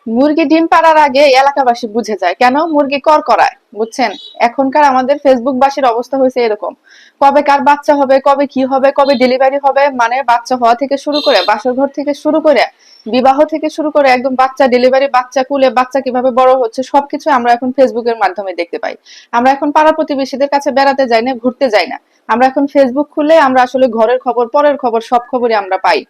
মুরগি ডিম পাড়ার আগে এলাকাবাসী বুঝে যায় কেন মুরগি কর করায়, বুঝছেন? এখনকার আমাদের ফেসবুক বাসীর অবস্থা হয়েছে এরকম। কবে কার বাচ্চা হবে, কবে কি হবে, কবে ডেলিভারি হবে, মানে বাচ্চা হওয়া থেকে শুরু করে, বাসর ঘর থেকে শুরু করে, বিবাহ থেকে শুরু করে, একদম বাচ্চা ডেলিভারি, বাচ্চা কুলে, বাচ্চা কিভাবে বড় হচ্ছে, সবকিছু আমরা এখন ফেসবুকের মাধ্যমে দেখতে পাই। আমরা এখন পাড়া প্রতিবেশীদের কাছে বেড়াতে যাই না, ঘুরতে যাই না, আমরা এখন ফেসবুক খুলে আমরা আসলে ঘরের খবর, পরের খবর, সব খবরই আমরা পাই।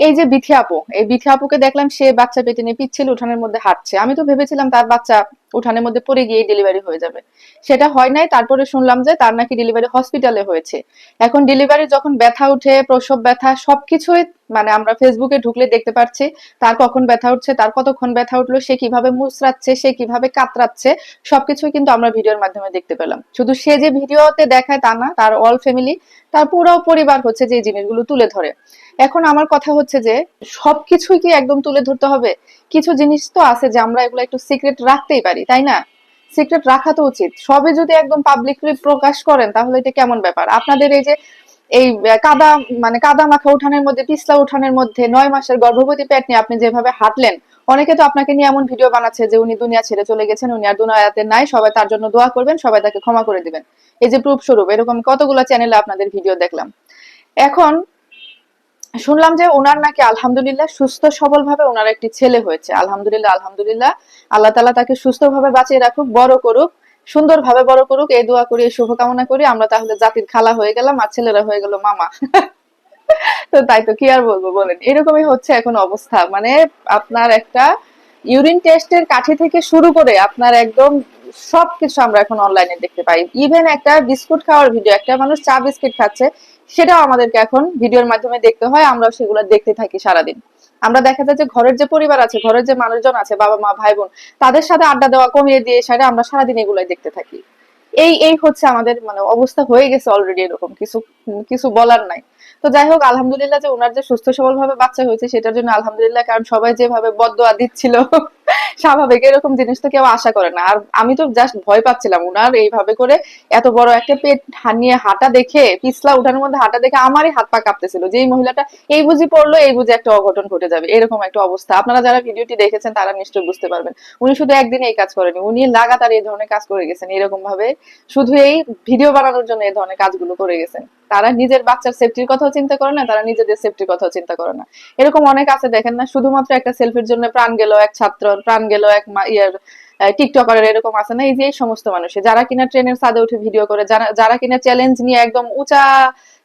এই যে বিথি আপু, এই বিথি আপুকে দেখলাম সে বাচ্চা পেটে নিয়ে পিচ্ছিল উঠানের মধ্যে হাঁটছে। আমি তো ভেবেছিলাম তার বাচ্চা উঠানের মধ্যে পড়ে গিয়ে ডেলিভারি হয়ে যাবে, সেটা হয় নাই। তারপরে শুনলাম যে তার নাকি ডেলিভারি হসপিটালে হয়েছে। এখন ডেলিভারি যখন ব্যথা উঠে, প্রসব ব্যথা, সবকিছুই মানে আমরা ফেসবুকে ঢুকলে দেখতে পাচ্ছি তার কখন ব্যথা উঠছে, তার কতক্ষণ ব্যথা উঠলো, সে কিভাবে মুচড়াচ্ছে, সে কিভাবে কাতরাচ্ছে, সবকিছুই কিন্তু আমরা ভিডিওর মাধ্যমে দেখতে পেলাম। শুধু সে যে ভিডিওতে দেখায় তা না, তার অল ফ্যামিলি, তার পুরো পরিবার হচ্ছে যে এই জিনিসগুলো তুলে ধরে। এখন আমার কথা হচ্ছে যে সবকিছুই কি একদম তুলে ধরতে হবে? কিছু জিনিস তো আছে যে আমরা এগুলো একটু সিক্রেট রাখতেই পারি, তাই না? সিক্রেট রাখা তো উচিত। সবই যদি একদম পাবলিকলি প্রকাশ করেন তাহলে এটা কেমন ব্যাপার? আপনাদের এই যে এই কাদা, মানে কাদা মাখা উঠানের মধ্যে, পিছলা উঠানের মধ্যে 9 মাসের গর্ভবতী পেট নিয়ে আপনি যেভাবে হাঁটলেন, অনেকে তো আপনাকে নিয়ে এমন ভিডিও বানাচ্ছে যে উনি দুনিয়া ছেড়ে চলে গেছেন, উনি আর দুনিয়াতে নাই, সবাই তার জন্য দোয়া করবেন, সবাই তাকে ক্ষমা করে দিবেন। এই যে প্রুফ স্বরূপ এরকম কতগুলো চ্যানেলে আপনাদের ভিডিও দেখলাম। এখন শুনলাম যে ওনার নাকি আলহামদুলিল্লাহ সুস্থ সবল ভাবে ওনার একটি ছেলে হয়েছে। আলহামদুলিল্লাহ, আলহামদুলিল্লাহ। আল্লাহ তাআলা তাকে সুস্থভাবে বাঁচিয়ে রাখুক, বড় করুক, সুন্দরভাবে বড় করুক, এই দোয়া করি, এই শুভকামনা করি। আমরা তাহলে জাতির খালা হয়ে গেলাম আর ছেলেরা হয়ে গেল মামা। তো তাই তো, কি আর বলবো বলেন, এরকমই হচ্ছে এখন অবস্থা। মানে আপনার একটা ইউরিন টেস্টের কাঠি থেকে শুরু করে আপনার একদম সবকিছু আমরা এখন অনলাইনে দেখতে পাই। ইভেন একটা বিস্কুট খাওয়ার ভিডিও, একটা মানুষ চা বিস্কিট খাচ্ছে, সেটাও আমাদেরকে এখন ভিডিওর মাধ্যমে দেখতে হয়, আমরা সেগুলো দেখতে থাকি সারাদিন। আমরা দেখা যায় যে ঘরের যে পরিবার আছে, ঘরের যে মানুষজন আছে, বাবা মা ভাই বোন, তাদের সাথে আড্ডা দেওয়া কমিয়ে দিয়ে সেটা আমরা সারাদিন এগুলাই দেখতে থাকি। এই এই হচ্ছে আমাদের মানে অবস্থা হয়ে গেছে অলরেডি, এরকম কিছু কিছু বলার নাই। তো যাই হোক, আলহামদুলিল্লাহ যে ওনার যে সুস্থ সবল ভাবে বাচ্চা হয়েছে সেটার জন্য আলহামদুলিল্লাহ, কারণ সবাই যেভাবে বদদোয়া দিচ্ছিল স্বাভাবিক এরকম জিনিস তো কেউ আশা করে না। আর আমি তো জাস্ট ভয় পাচ্ছিলাম উনার এইভাবে করে এত বড় একটা পেট নিয়ে হাঁটা দেখে, পিছলা উঠানের মধ্যে হাঁটা দেখে আমারই হাত পা কাঁপতেছিল যে এই মহিলাটা এই বুঝি পড়লো, এই বুঝি একটা অঘটন ঘটে যাবে, এরকম একটা অবস্থা। আপনারা যারা ভিডিওটি দেখেছেন তারা নিশ্চয়ই বুঝতে পারবেন। উনি শুধু একদিনে এই কাজ করেনি, উনি লাগাতার এই ধরনের কাজ করে গেছেন এরকম ভাবে, শুধু এই ভিডিও বানানোর জন্য এই ধরনের কাজগুলো করে গেছেন। তারা নিজের বাচ্চার সেফটির কথাও চিন্তা করে না, তারা নিজেদের সেফটির কথাও চিন্তা করে না। এরকম অনেক আছে দেখেন না, শুধুমাত্র একটা সেলফির জন্য প্রাণ গেল এক ছাত্রর, প্রাণ গেল এক ইয়ার টিকটকারের, এরকম আছে না? এই যে এই সমস্ত মানুষে যারা কিনা ট্রেনের ছাদে উঠে ভিডিও করে, যারা যারা কিনা চ্যালেঞ্জ নিয়ে একদম উঁচা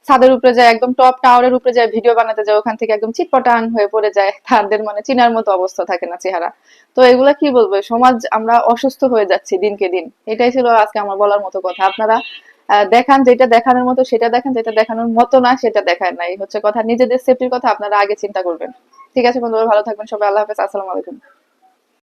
ছাদের উপরে যায়, একদম টপ টাওয়ারের উপরে যায় ভিডিও বানাতে যায়, ওখান থেকে একদম চিটপটাং হয়ে পড়ে যায়, তাদের মানে চিনার মতো অবস্থা থাকে না চেহারা। তো এগুলা কি বলবো, সমাজ আমরা অসুস্থ হয়ে যাচ্ছি দিনকে দিন। এটাই ছিল আজকে আমার বলার মতো কথা। আপনারা দেখান যেটা দেখানোর মতো সেটা দেখেন, যেটা দেখানোর মতো না সেটা দেখায় না, এই হচ্ছে কথা। নিজেদের সেফটির কথা আপনারা আগে চিন্তা করবেন। ঠিক আছে বন্ধুরা, ভালো থাকবেন সবাই, আল্লাহ হাফেজ, আসসালামু আলাইকুম।